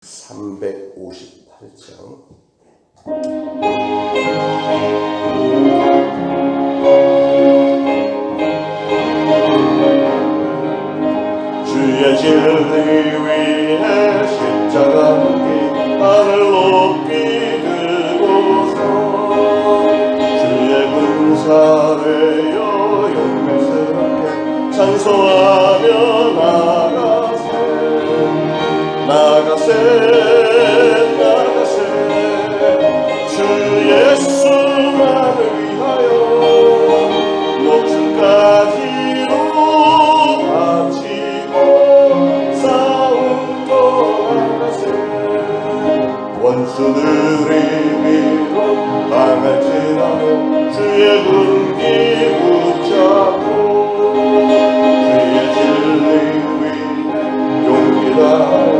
358장. 주의 진리 위에 십자가 묶이 하늘 높이 들고서 주의 군사되어 용맹스럽게 찬송하며 나가세 주 예수만을 위하여 목숨까지도 바치고 싸움도 나가세 원수들이 위로 당할지라도 주의 군기 붙잡고 주의 진리 위에 용기 다하여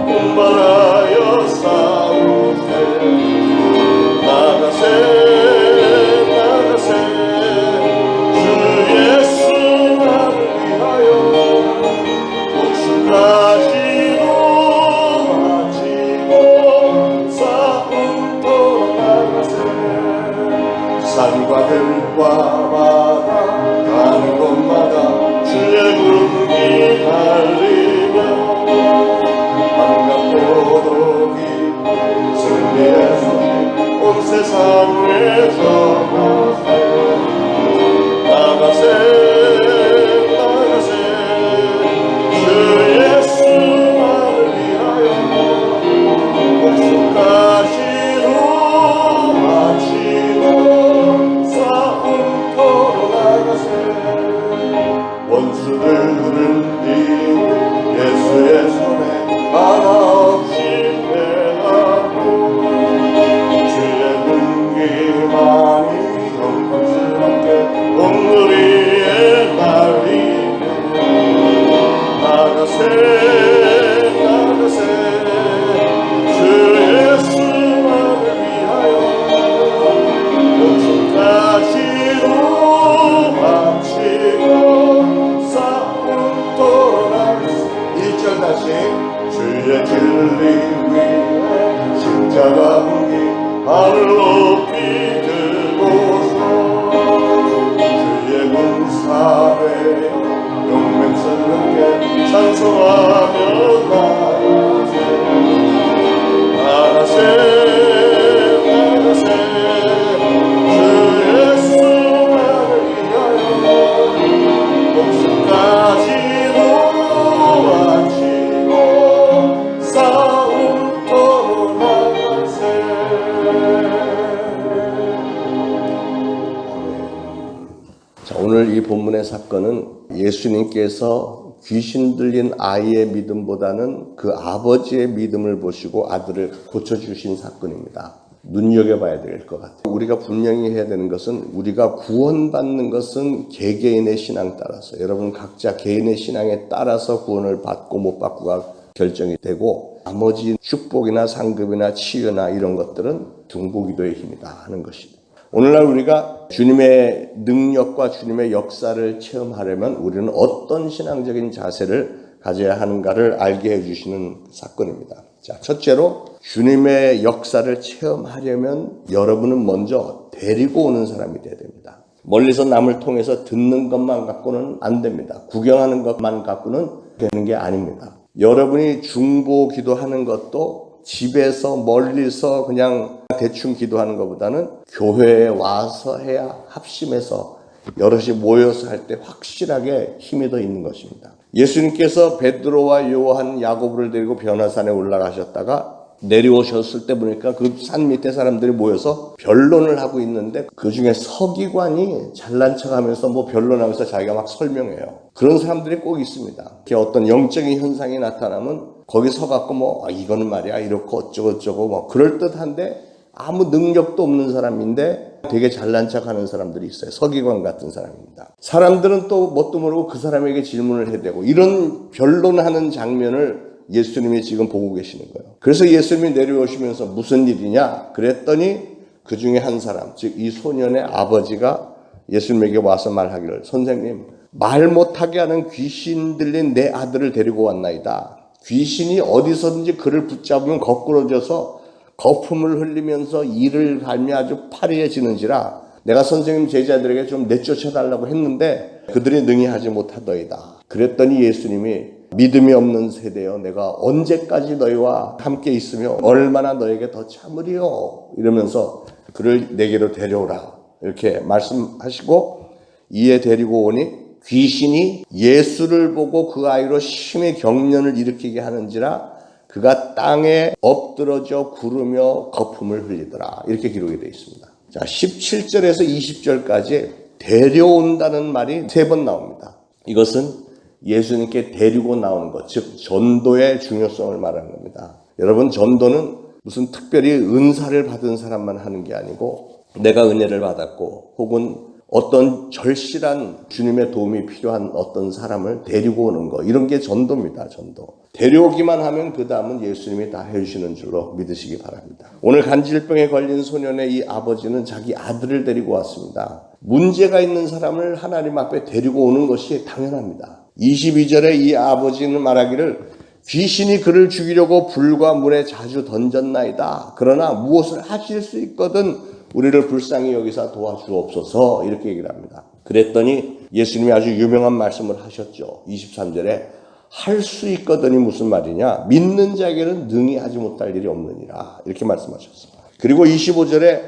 분발하여 싸우세 나가세 주 예수만을 위하여 목숨까지도 바치고 싸움터로 나가세 산과 들과 바다 가는 곳마다 주의 군기 달리며 반갑고도 기쁜 승리의 소식 온 세상에 전하세 나가세 주 예수만을 위하여 목숨까지도 바치고 싸움터로 나가세 원수들은 이미 예수의 손에 하나 없이 패하고 주의 군기만이 영광스럽게 온누리에 날리네 나가세 주 예수만을 위하여 목숨까지도 바치고 싸움터로 나가세 1절 다시 주의 진리 위에 십자가 묶이 하늘 높이 들고서 주의 군사되어 용맹스럽게 찬송하며 나가세 주 예수만을 위하여 목숨까지도 바치고 싸움터로 나가세 자, 오늘 이 본문의 사건은 예수님께서 귀신 들린 아이의 믿음보다는 그 아버지의 믿음을 보시고 아들을 고쳐주신 사건입니다. 눈여겨봐야 될 것 같아요. 우리가 분명히 해야 되는 것은 우리가 구원받는 것은 개개인의 신앙 따라서 여러분 각자 개인의 신앙에 따라서 구원을 받고 못 받고가 결정이 되고 나머지 축복이나 상급이나 치유나 이런 것들은 중보기도의 힘이다 하는 것입니다. 오늘날 우리가 주님의 능력과 주님의 역사를 체험하려면 우리는 어떤 신앙적인 자세를 가져야 하는가를 알게 해주시는 사건입니다. 자, 첫째로 주님의 역사를 체험하려면 여러분은 먼저 데리고 오는 사람이 되어야 됩니다. 멀리서 남을 통해서 듣는 것만 갖고는 안 됩니다. 구경하는 것만 갖고는 되는 게 아닙니다. 여러분이 중보 기도하는 것도 집에서 멀리서 그냥 대충 기도하는 것보다는 교회에 와서 해야 합심해서 여럿이 모여서 할 때 확실하게 힘이 더 있는 것입니다. 예수님께서 베드로와 요한, 야고보를 데리고 변화산에 올라가셨다가 내려오셨을 때 보니까 그 산 밑에 사람들이 모여서 변론을 하고 있는데 그 중에 서기관이 잘난 척하면서 뭐 변론하면서 자기가 막 설명해요. 그런 사람들이 꼭 있습니다. 이렇게 어떤 영적인 현상이 나타나면 거기 서갖고 뭐 이거는 말이야 이렇고 어쩌고저쩌고 뭐 그럴듯한데 아무 능력도 없는 사람인데 되게 잘난 척하는 사람들이 있어요. 서기관 같은 사람입니다. 사람들은 또 뭣도 모르고 그 사람에게 질문을 해야 되고 이런 변론하는 장면을 예수님이 지금 보고 계시는 거예요. 그래서 예수님이 내려오시면서 무슨 일이냐 그랬더니 그 중에 한 사람, 즉 이 소년의 아버지가 예수님에게 와서 말하기를 선생님 말 못하게 하는 귀신 들린 내 아들을 데리고 왔나이다. 귀신이 어디서든지 그를 붙잡으면 거꾸러져서 거품을 흘리면서 이를 갈며 아주 파리해지는지라 내가 선생님 제자들에게 좀 내쫓아달라고 했는데 그들이 능히 하지 못하더이다. 그랬더니 예수님이 믿음이 없는 세대여 내가 언제까지 너희와 함께 있으며 얼마나 너에게 더 참으리요 이러면서 그를 내게로 데려오라 이렇게 말씀하시고 이에 데리고 오니 귀신이 예수를 보고 그 아이로 심히 경련을 일으키게 하는지라 그가 땅에 엎드러져 구르며 거품을 흘리더라 이렇게 기록이 되어 있습니다. 자, 17절에서 20절까지 데려온다는 말이 3번 나옵니다. 이것은 예수님께 데리고 나오는 것, 즉 전도의 중요성을 말하는 겁니다. 여러분, 전도는 무슨 특별히 은사를 받은 사람만 하는 게 아니고 내가 은혜를 받았고 혹은 어떤 절실한 주님의 도움이 필요한 어떤 사람을 데리고 오는 거, 이런 게 전도입니다. 전도. 데려오기만 하면 그 다음은 예수님이 다 해주시는 줄로 믿으시기 바랍니다. 오늘 간질병에 걸린 소년의 이 아버지는 자기 아들을 데리고 왔습니다. 문제가 있는 사람을 하나님 앞에 데리고 오는 것이 당연합니다. 22절에 이 아버지는 말하기를 귀신이 그를 죽이려고 불과 물에 자주 던졌나이다. 그러나 무엇을 하실 수 있거든 우리를 불쌍히 여기사 도와주옵소서 이렇게 얘기를 합니다. 그랬더니 예수님이 아주 유명한 말씀을 하셨죠. 23절에 할 수 있거든이 무슨 말이냐? 믿는 자에게는 능히 하지 못할 일이 없느니라 이렇게 말씀하셨습니다. 그리고 25절에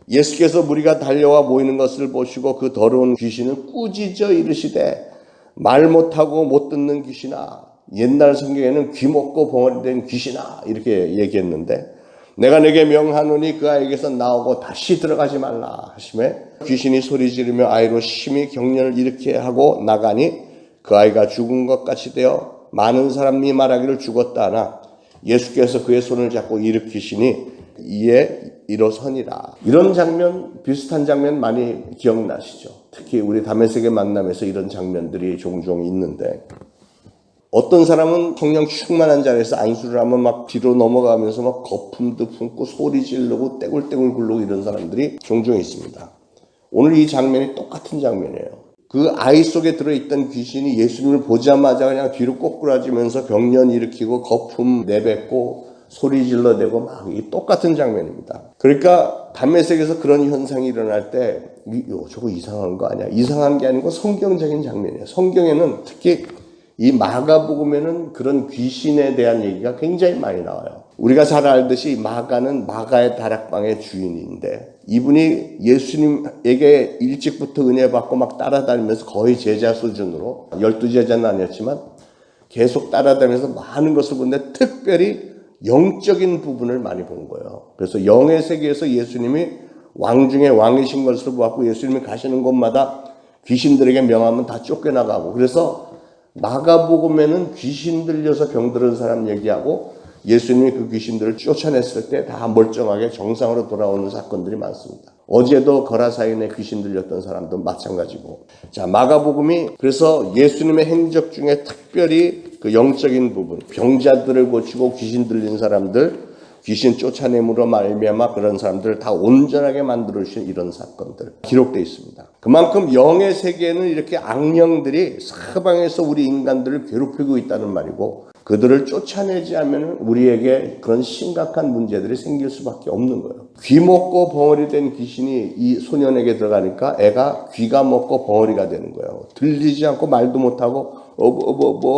예수께서 무리가 달려와 모이는 것을 보시고 그 더러운 귀신을 꾸짖어 이르시되 말 못하고 못 듣는 귀신아, 옛날 성경에는 귀 먹고 벙어리 된 귀신아 이렇게 얘기했는데 내가 내게 명하노니 그 아이에게서 나오고 다시 들어가지 말라 하시매 귀신이 소리 지르며 아이로 심히 경련을 일으키게 하고 나가니 그 아이가 죽은 것 같이 되어 많은 사람이 말하기를 죽었다 하나 예수께서 그의 손을 잡고 일으키시니 이에 일어서니라. 이런 장면, 비슷한 장면 많이 기억나시죠? 특히 우리 다메섹의 만남에서 이런 장면들이 종종 있는데 어떤 사람은 성령 충만한 자리에서 안수를 하면 막 뒤로 넘어가면서 막 거품도 품고 소리 지르고 떼굴떼굴 굴르고 이런 사람들이 종종 있습니다. 오늘 이 장면이 똑같은 장면이에요. 그 아이 속에 들어있던 귀신이 예수님을 보자마자 그냥 뒤로 꼬꾸라지면서 경련 일으키고 거품 내뱉고 소리 질러대고 막 이 똑같은 장면입니다. 그러니까 다메섹에서 그런 현상이 일어날 때 저거 이상한 거 아니야? 이상한 게 아니고 성경적인 장면이에요. 성경에는 특히 이 마가복음에는 그런 귀신에 대한 얘기가 굉장히 많이 나와요. 우리가 잘 알듯이 마가는 마가의 다락방의 주인인데 이분이 예수님에게 일찍부터 은혜 받고 막 따라다니면서 거의 제자 수준으로 12제자는 아니었지만 계속 따라다니면서 많은 것을 보는데 특별히 영적인 부분을 많이 본 거예요. 그래서 영의 세계에서 예수님이 왕 중에 왕이신 것을 보았고 예수님이 가시는 곳마다 귀신들에게 명하면 다 쫓겨나가고 그래서 마가복음에는 귀신 들려서 병들은 사람 얘기하고 예수님이 그 귀신들을 쫓아냈을 때 다 멀쩡하게 정상으로 돌아오는 사건들이 많습니다. 어제도 거라사인에 귀신 들렸던 사람도 마찬가지고. 자, 마가복음이 그래서 예수님의 행적 중에 특별히 그 영적인 부분, 병자들을 고치고 귀신 들린 사람들, 귀신 쫓아냄으로 말미암아 그런 사람들을 다 온전하게 만들어주신 이런 사건들 기록되어 있습니다. 그만큼 영의 세계에는 이렇게 악령들이 사방에서 우리 인간들을 괴롭히고 있다는 말이고 그들을 쫓아내지 않으면 우리에게 그런 심각한 문제들이 생길 수밖에 없는 거예요. 귀 먹고 벙어리 된 귀신이 이 소년에게 들어가니까 애가 귀가 먹고 벙어리가 되는 거예요. 들리지 않고 말도 못하고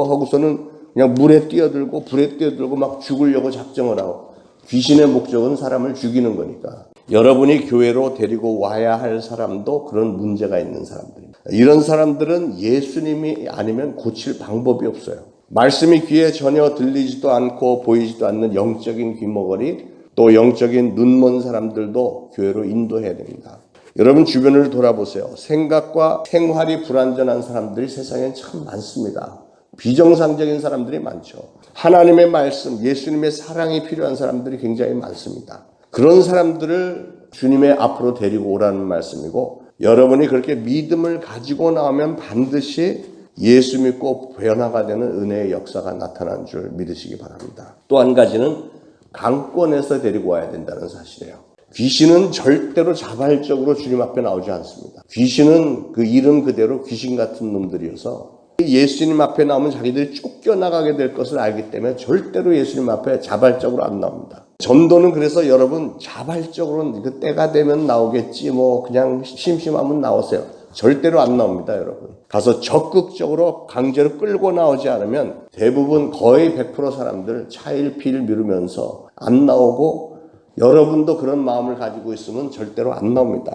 하고서는 그냥 물에 뛰어들고 불에 뛰어들고 막 죽으려고 작정을 하고 귀신의 목적은 사람을 죽이는 거니까. 여러분이 교회로 데리고 와야 할 사람도 그런 문제가 있는 사람들입니다. 이런 사람들은 예수님이 아니면 고칠 방법이 없어요. 말씀이 귀에 전혀 들리지도 않고 보이지도 않는 영적인 귀머거리 또 영적인 눈먼 사람들도 교회로 인도해야 됩니다. 여러분 주변을 돌아보세요. 생각과 생활이 불완전한 사람들이 세상엔 참 많습니다. 비정상적인 사람들이 많죠. 하나님의 말씀, 예수님의 사랑이 필요한 사람들이 굉장히 많습니다. 그런 사람들을 주님의 앞으로 데리고 오라는 말씀이고 여러분이 그렇게 믿음을 가지고 나오면 반드시 예수 믿고 변화가 되는 은혜의 역사가 나타난 줄 믿으시기 바랍니다. 또 한 가지는 강권에서 데리고 와야 된다는 사실이에요. 귀신은 절대로 자발적으로 주님 앞에 나오지 않습니다. 귀신은 그 이름 그대로 귀신 같은 놈들이어서 예수님 앞에 나오면 자기들이 쫓겨나가게 될 것을 알기 때문에 절대로 예수님 앞에 자발적으로 안 나옵니다. 전도는 그래서 여러분 자발적으로 그 때가 되면 나오겠지 뭐 그냥 심심하면 나오세요. 절대로 안 나옵니다, 여러분. 가서 적극적으로 강제로 끌고 나오지 않으면 대부분 거의 100% 사람들 차일피일 미루면서 안 나오고 여러분도 그런 마음을 가지고 있으면 절대로 안 나옵니다.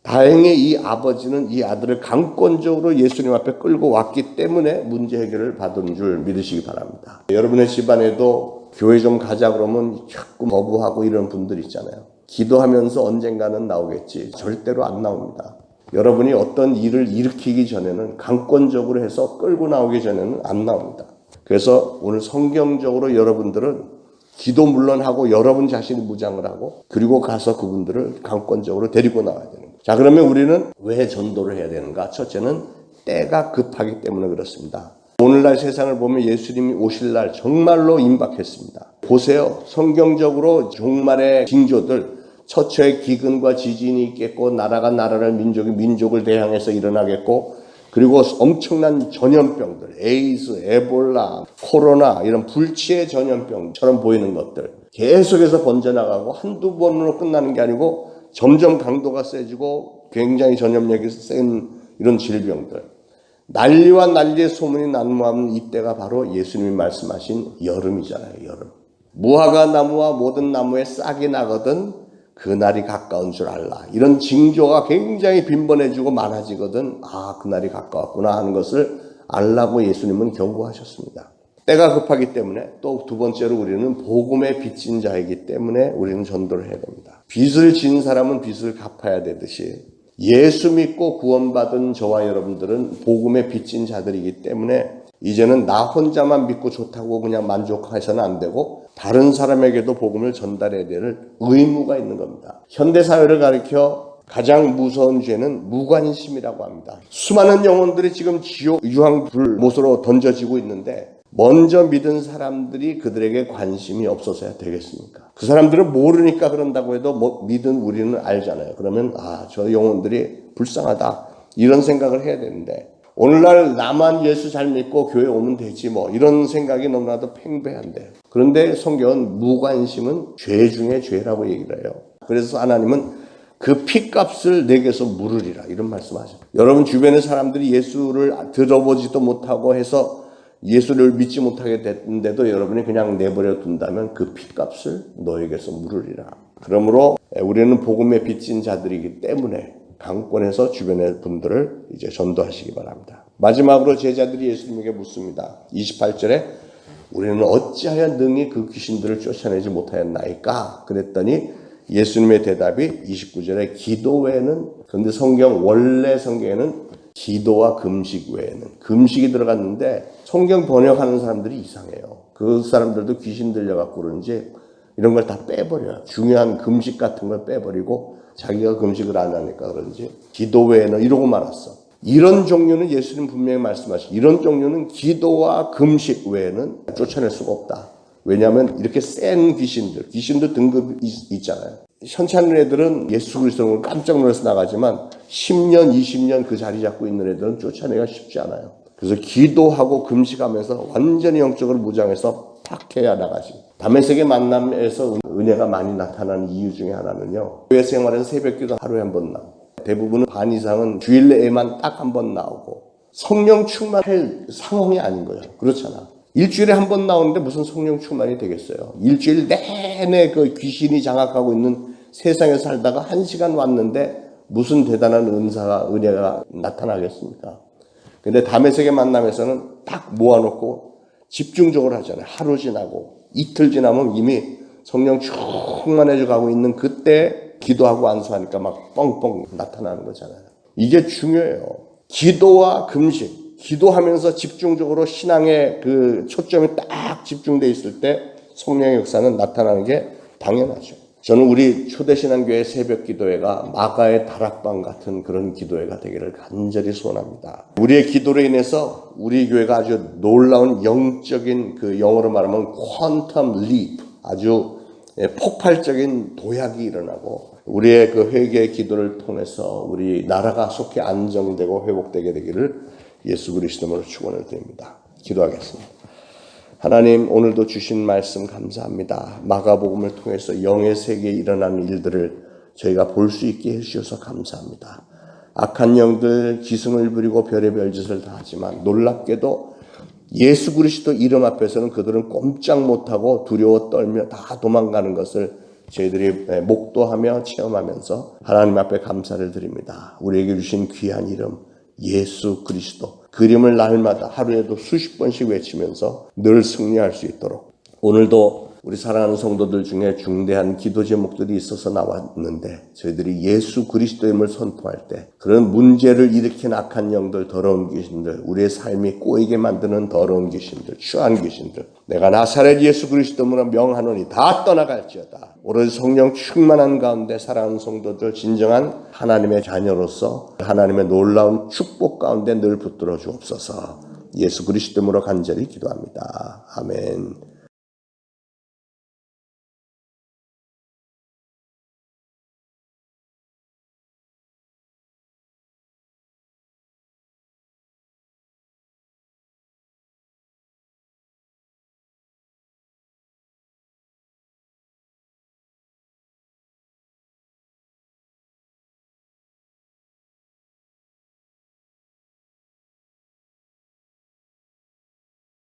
다행히 이 아버지는 이 아들을 강권적으로 예수님 앞에 끌고 왔기 때문에 문제 해결을 받은 줄 믿으시기 바랍니다. 여러분의 집안에도 교회 좀 가자 그러면 자꾸 거부하고 이런 분들 있잖아요. 기도하면서 언젠가는 나오겠지. 절대로 안 나옵니다. 여러분이 어떤 일을 일으키기 전에는 강권적으로 해서 끌고 나오기 전에는 안 나옵니다. 그래서 오늘 성경적으로 여러분들은 기도 물론 하고 여러분 자신이 무장을 하고 그리고 가서 그분들을 강권적으로 데리고 나와야 되는 거예요. 자, 그러면 우리는 왜 전도를 해야 되는가? 첫째는 때가 급하기 때문에 그렇습니다. 오늘날 세상을 보면 예수님이 오실 날 정말로 임박했습니다. 보세요. 성경적으로 종말의 징조들 처처의 기근과 지진이 있겠고 나라가 나라를 민족이 민족을 대항해서 일어나겠고 그리고 엄청난 전염병들 에이즈, 에볼라, 코로나 이런 불치의 전염병처럼 보이는 것들 계속해서 번져나가고 한두 번으로 끝나는 게 아니고 점점 강도가 세지고 굉장히 전염력이 센 이런 질병들 난리와 난리의 소문이 난무하는 이때가 바로 예수님이 말씀하신 여름이잖아요. 여름. 무화과 나무와 모든 나무에 싹이 나거든 그날이 가까운 줄 알라. 이런 징조가 굉장히 빈번해지고 많아지거든. 아, 그날이 가까웠구나 하는 것을 알라고 예수님은 경고하셨습니다. 때가 급하기 때문에 또 두 번째로 우리는 복음의 빚진 자이기 때문에 우리는 전도를 해야 됩니다. 빚을 진 사람은 빚을 갚아야 되듯이 예수 믿고 구원받은 저와 여러분들은 복음의 빚진 자들이기 때문에 이제는 나 혼자만 믿고 좋다고 그냥 만족해서는 안 되고 다른 사람에게도 복음을 전달해야 될 의무가 있는 겁니다. 현대사회를 가리켜 가장 무서운 죄는 무관심이라고 합니다. 수많은 영혼들이 지금 지옥 유황불못으로 던져지고 있는데 먼저 믿은 사람들이 그들에게 관심이 없어서야 되겠습니까? 그 사람들은 모르니까 그런다고 해도 믿은 우리는 알잖아요. 그러면 저 영혼들이 불쌍하다 이런 생각을 해야 되는데 오늘날 나만 예수 잘 믿고 교회 오면 되지 뭐 이런 생각이 너무나도 팽배한데 그런데 성경은 무관심은 죄 중에 죄라고 얘기를 해요. 그래서 하나님은 그 피값을 내게서 물으리라 이런 말씀하죠. 여러분 주변의 사람들이 예수를 들어보지도 못하고 해서 예수를 믿지 못하게 됐는데도 여러분이 그냥 내버려 둔다면 그 피값을 너에게서 물으리라. 그러므로 우리는 복음에 빚진 자들이기 때문에 강권해서 주변의 분들을 이제 전도하시기 바랍니다. 마지막으로 제자들이 예수님에게 묻습니다. 28절에 우리는 어찌하여 능히 그 귀신들을 쫓아내지 못하였나이까? 그랬더니 예수님의 대답이 29절에 기도 외에는 그런데 원래 성경에는 기도와 금식 외에는 금식이 들어갔는데 성경 번역하는 사람들이 이상해요. 그 사람들도 귀신 들려갖고 그런지 이런 걸 다 빼버려요. 중요한 금식 같은 걸 빼버리고 자기가 금식을 안 하니까 그런지 기도 외에는 이러고 말았어. 이런 종류는 예수님 분명히 말씀하시고 이런 종류는 기도와 금식 외에는 쫓아낼 수가 없다. 왜냐하면 이렇게 센 귀신들 등급이 있잖아요. 현찮은 애들은 예수 그리스도를 깜짝 놀라서 나가지만 10년, 20년 그 자리 잡고 있는 애들은 쫓아내기가 쉽지 않아요. 그래서 기도하고 금식하면서 완전히 영적으로 무장해서 탁 해야 나가지. 다메섹의 만남에서 은혜가 많이 나타나는 이유 중에 하나는요. 교회 생활은 새벽기도 하루에 한 번 나오고 대부분은 반 이상은 주일 내에만 딱 한 번 나오고 성령 충만할 상황이 아닌 거예요. 그렇잖아. 일주일에 한 번 나오는데 무슨 성령 충만이 되겠어요. 일주일 내내 그 귀신이 장악하고 있는 세상에 살다가 한 시간 왔는데 무슨 대단한 은혜가 나타나겠습니까? 근데 다메섹의 만남에서는 딱 모아놓고 집중적으로 하잖아요. 하루 지나고 이틀 지나면 이미 성령 충만해져 가고 있는 그때 기도하고 안수하니까 막 뻥뻥 나타나는 거잖아요. 이게 중요해요. 기도와 금식, 기도하면서 집중적으로 신앙의 그 초점이 딱 집중돼 있을 때 성령의 역사는 나타나는 게 당연하죠. 저는 우리 초대신앙교회 새벽기도회가 마가의 다락방 같은 그런 기도회가 되기를 간절히 소원합니다. 우리의 기도로 인해서 우리 교회가 아주 놀라운 영적인 그 영어로 말하면 퀀텀 리프, 아주 폭발적인 도약이 일어나고 우리의 그 회개의 기도를 통해서 우리 나라가 속히 안정되고 회복되게 되기를 예수 그리스도로 축원을 드립니다. 기도하겠습니다. 하나님, 오늘도 주신 말씀 감사합니다. 마가복음을 통해서 영의 세계에 일어나는 일들을 저희가 볼 수 있게 해주셔서 감사합니다. 악한 영들 기승을 부리고 별의별 짓을 다 하지만 놀랍게도 예수 그리스도 이름 앞에서는 그들은 꼼짝 못하고 두려워 떨며 다 도망가는 것을 저희들이 목도하며 체험하면서 하나님 앞에 감사를 드립니다. 우리에게 주신 귀한 이름 예수 그리스도, 그 이름을 날마다 하루에도 수십 번씩 외치면서 늘 승리할 수 있도록, 오늘도 우리 사랑하는 성도들 중에 중대한 기도 제목들이 있어서 나왔는데 저희들이 예수 그리스도의 이름을 선포할 때 그런 문제를 일으킨 악한 영들, 더러운 귀신들, 우리의 삶이 꼬이게 만드는 더러운 귀신들, 추한 귀신들, 내가 나사렛 예수 그리스도로 명하노니 다 떠나갈지어다. 오로지 성령 충만한 가운데 사랑하는 성도들, 진정한 하나님의 자녀로서 하나님의 놀라운 축복 가운데 늘 붙들어 주옵소서. 예수 그리스도로 간절히 기도합니다. 아멘.